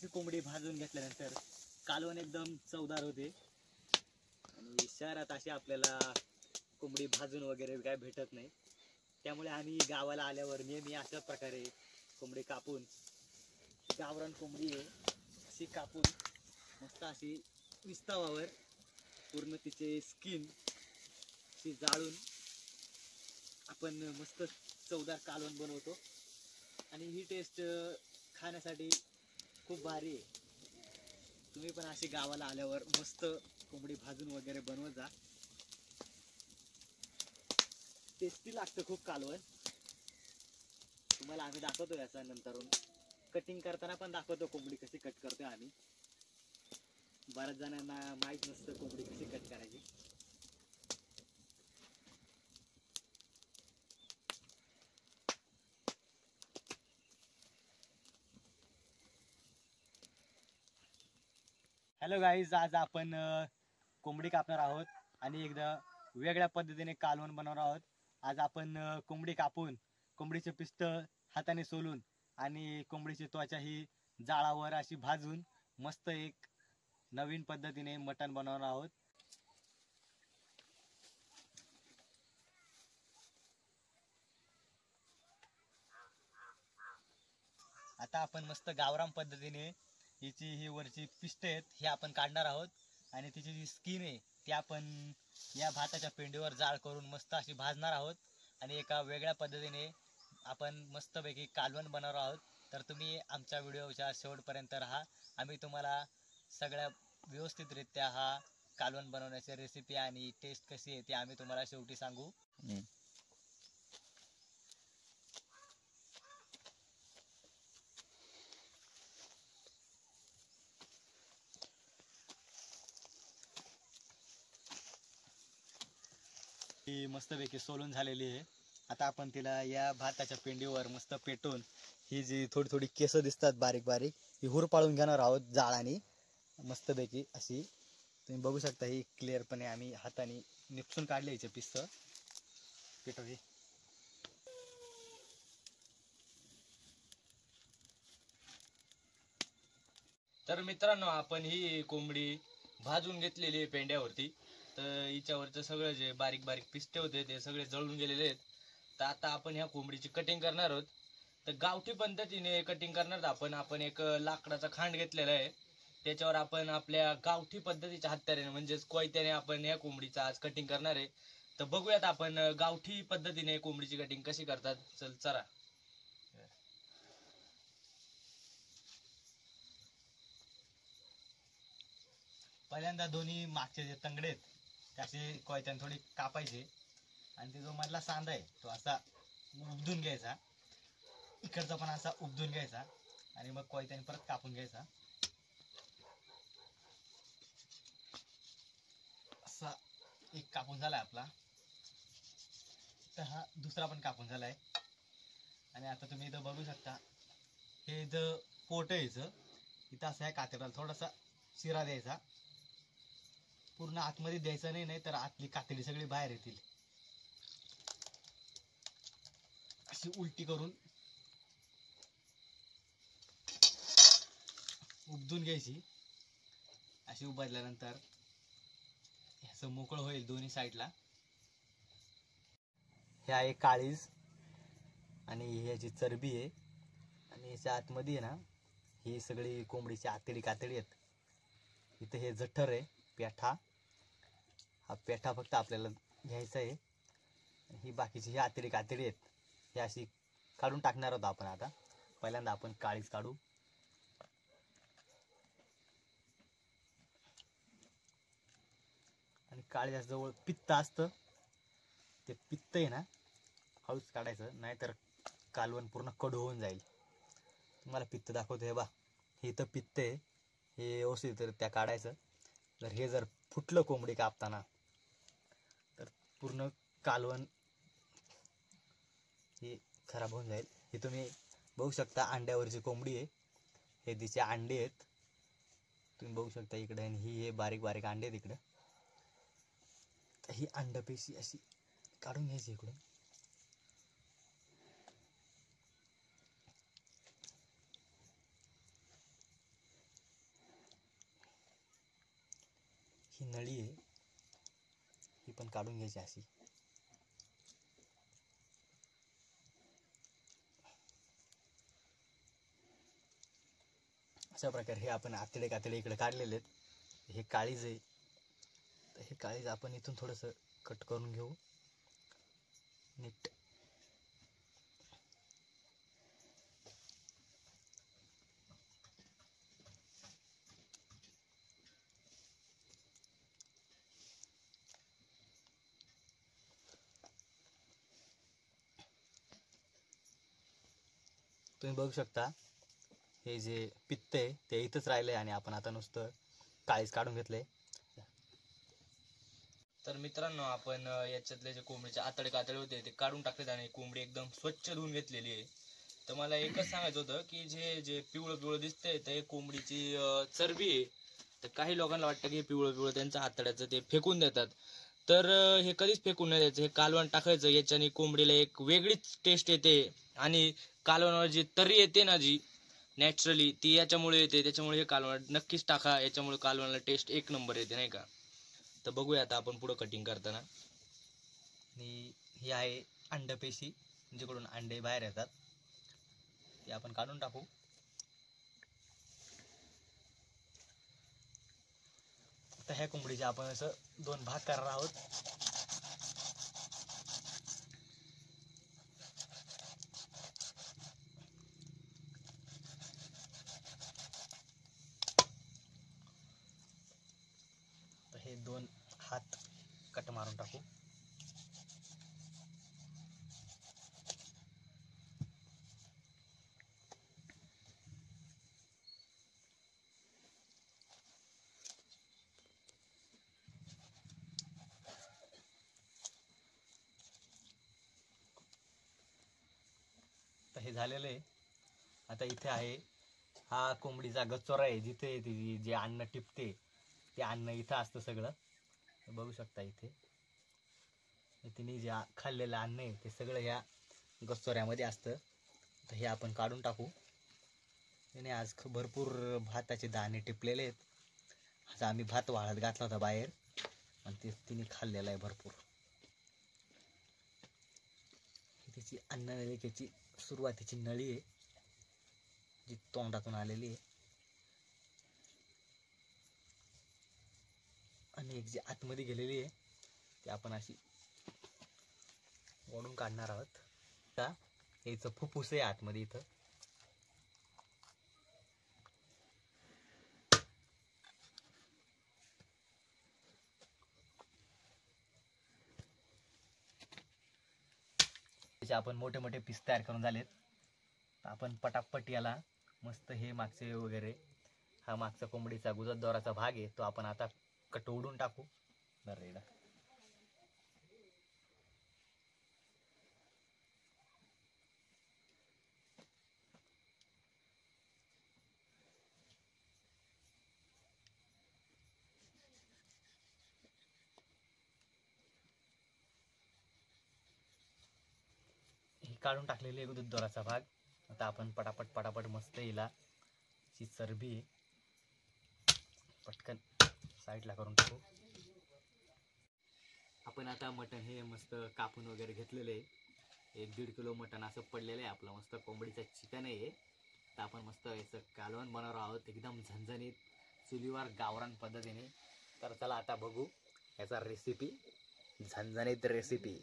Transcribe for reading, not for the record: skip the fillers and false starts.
अशी कोंबडी भाजून घेतल्यानंतर कालवण एकदम चवदार होते। आणि शहरात अशी आपल्याला कोंबडी भाजून वगैरे काय भेटत नाही, त्यामुळे आम्ही गावाला आल्यावर नेहमी अशा प्रकारे कोंबडी कापून, गावरान कोंबडी आहे अशी कापून मस्त अशी विस्तावावर पूर्ण तिचे स्किन ती जाळून आपण मस्त चवदार कालवण बनवतो। आणि ही टेस्ट खाण्यासाठी खूप भारी आहे। तुम्ही पण अशी गावाला आल्यावर मस्त कोंबडी भाजून वगैरे बनवत जा, टेस्टी लागतं खूप कालवण। तुम्हाला आम्ही दाखवतो याचा नंतरून कटिंग करताना पण दाखवतो कोंबडी कशी कट करतोय आम्ही। बऱ्याच जणांना माहित नसतं कोंबडी कशी कट करायची। हॅलो गाईज, आज आपण कोंबडी कापणार आहोत आणि एकदा वेगळ्या पद्धतीने कालवण बनवणार आहोत। आज आपण कोंबडी कापून कोंबडीचे पिष्ट हाताने सोलून आणि कोंबडीची त्वचा ही जाळावर अशी भाजून मस्त एक नवीन पद्धतीने मटण बनवणार आहोत। आता आपण मस्त गावरान पद्धतीने हिची ही वरची पिष्ट आहेत हे आपण काढणार आहोत आणि तिची जी स्किन आहे ती आपण या भाताच्या पेंडीवर जाळ करून मस्त अशी भाजणार आहोत आणि एका वेगळ्या पद्धतीने आपण मस्तपैकी कालवण बनवणार आहोत। तर तुम्ही आमच्या व्हिडिओच्या शेवटपर्यंत राहा। आम्ही तुम्हाला सगळ्या व्यवस्थितरित्या हा कालवण बनवण्याची रेसिपी आणि टेस्ट कशी आहे ते आम्ही तुम्हाला शेवटी सांगू। ही मस्तपैकी सोलून झालेली आहे। आता आपण तिला या भाताच्या पेंडीवर मस्त पेटून ही जी थोडी थोडी केस दिसतात बारीक बारीक ही हुरपाळून घेणार आहोत जाळाने मस्तपैकी अशी। तुम्ही बघू शकता ही क्लिअरपणे आम्ही हाताने निपसून काढले हिचे पिस्त पेटवली। तर मित्रांनो, आपण ही कोंबडी भाजून घेतलेली आहे पेंड्यावरती। तर हिच्यावरचं सगळं जे बारीक बारीक पिस्ते होते ते सगळे जळून गेलेले आहेत। तर आता आपण ह्या कोंबडीची कटिंग करणार आहोत। तर गावठी पद्धतीने कटिंग करणार आपण एक लाकडाचा खांड घेतलेला आहे, त्याच्यावर आपण आपल्या गावठी पद्धतीच्या हत्याराने म्हणजेच कोयत्याने आपण ह्या कोंबडीचा आज कटिंग करणार आहे। तर बघूयात आपण गावठी पद्धतीने कोंबडीची कटिंग कशी करतात। चला। पहिल्यांदा दोन्ही मागचे जे तंगडे आहेत ते असे कोयत्याने थोडी कापायचे आणि ते जो मधला सांधा आहे तो असा उपदून घ्यायचा, इकडचा पण असा उपदून घ्यायचा आणि मग कोयत्याने परत कापून घ्यायचा। असा एक कापून झालाय आपला। तर हा दुसरा पण कापून झालाय आणि आता तुम्ही इथं बघू शकता हे इथं पोट आहे इथं असं आहे कातडीला थोडासा चिरा द्यायचा, पूर्ण आतमध्ये द्यायचा नाही, तर आतली कातडी सगळी बाहेर येतील। अशी उलटी करून उपदून घ्यायची। अशी उभारल्यानंतर ह्याचं मोकळं होईल दोन्ही साईडला। हे आहे काळीज आणि ह्याची चरबी आहे आणि ह्याच्या आतमध्ये आहे ना ही सगळी कोंबडीची आतडी कातडी आहेत। इथं हे जठर आहे पेठा, हा पेठा फक्त आपल्याला घ्यायचा आहे। ही बाकीची ही आतडी कातडी आहेत ही अशी काढून टाकणार आहोत आपण। आता पहिल्यांदा आपण काळीज काढू। आणि काळीजजवळ पित्त असतं, ते पित्त आहे ना हळूच काढायचं, नाहीतर कालवण पूर्ण कडू होऊन जाईल। तुम्हाला पित्त दाखवतो हे बा, हे इथं पित्त आहे, हे व्यवस्थित त्या काढायचं। जर हे जर फुटलं कोंबडी कापताना तर पूर्ण कालवण हे खराब होऊन जाईल। हे तुम्ही बघू शकता अंड्यावरची कोंबडी आहे, हे तिचे अंडे आहेत तुम्ही बघू शकता इकडे, आणि ही हे बारीक बारीक अंडे आहेत इकडे। ही अंडपेशी अशी काढून घ्यायची इकडून। नळी आहे ही पण काढून घ्यायची अशी. अशा प्रकारे हे आपण आतडे कातडे इकडे काढलेले आहेत. हे काळीज आहे, तर हे काळीज आपण इथून थोडंसं कट करून घेऊ नीट. तुम्ही बघू शकता हे जे पित्त आहे ते इथंच राहिलंय आणि आपण आता नुसतं काळीज काढून घेतलंय. तर मित्रांनो, आपण याच्यातले जे कोंबडीचे आतडे कातडे होते ते काढून टाकलेत आणि कोंबडी एकदम स्वच्छ धुवून घेतलेली आहे. तर मला एकच सांगायचं होतं की जे पिवळं पिवळं दिसतंय ते कोंबडीची चरबी आहे. तर काही लोकांना वाटतं की पिवळं पिवळं त्यांचं आतड्याचं ते फेकून देतात. तर हे कधीच फेकून नाही द्यायचं. हे कालवण टाकायचं, याच्याने कोंबडीला एक वेगळीच टेस्ट येते आणि कालवणावर जी तर्री येते ना जी नॅचरली ती याच्यामुळे येते. त्याच्यामुळे हे कालवण नक्कीच टाका, याच्यामुळे कालवणाला टेस्ट एक नंबर येते नाही का. तर बघूया आता आपण पुढं कटिंग करताना. आणि ही आहे अंडपेशी, जिकडून अंडे बाहेर येतात ते आपण काढून टाकू. तर ह्या कोंबडीचे आपण असं 2 भाग करणार आहोत. तर हे 2 हात कट मारून टाकू. तर हे झालेलं आहे. आता इथे आहे हा कोंबडीचा गचोरा आहे, जिथे जे अन्न टिपते ते अन्न इथं असतं सगळं. बघू शकता इथे तिने जे खाल्लेलं अन्न आहे ते सगळं ह्या गचोऱ्यामध्ये असतं. तर हे आपण काढून टाकू. त्याने आज भरपूर भाताचे दाणे टिपलेले आहेत. आज आम्ही भात वाळत घातला होता बाहेर आणि ते तिने खाल्लेलं आहे भरपूर. त्याची अन्ननलिकेची सुरुवातीची नळी आहे जी तोंडातून आलेली आहे आणि एक जी आतमध्ये गेलेली आहे ती आपण अशी ओढून काढणार आहोत. आता याचं फुफ्फुस आहे आतमध्ये इथं. त्याचे आपण मोठे मोठे पीस तयार करून झालेत. तर आपण पटापट याला मस्त हे मागचे वगैरे हा मागचा कोंबडीचा गुजरातद्वाराचा भाग आहे तो आपण आता कट ओढून टाकू. बरं, काढून टाकलेली आहे गुजरातद्वाराचा भाग. आता आपण पटापट मस्त हिला ची चरबी पटकन साईडला करून टाकू. आपण आता मटण हे मस्त कापून वगैरे घेतलेलं आहे. 1-1.5 किलो मटण असं पडलेलं आहे आपलं. मस्त कोंबडीचं चिकन आहे. तर आपण मस्त याचं कालवण बनवणार आहोत एकदम झणझणीत चुलीवर गावरान पद्धतीने. तर चला आता बघू याचा रेसिपी, झणझणीत रेसिपी.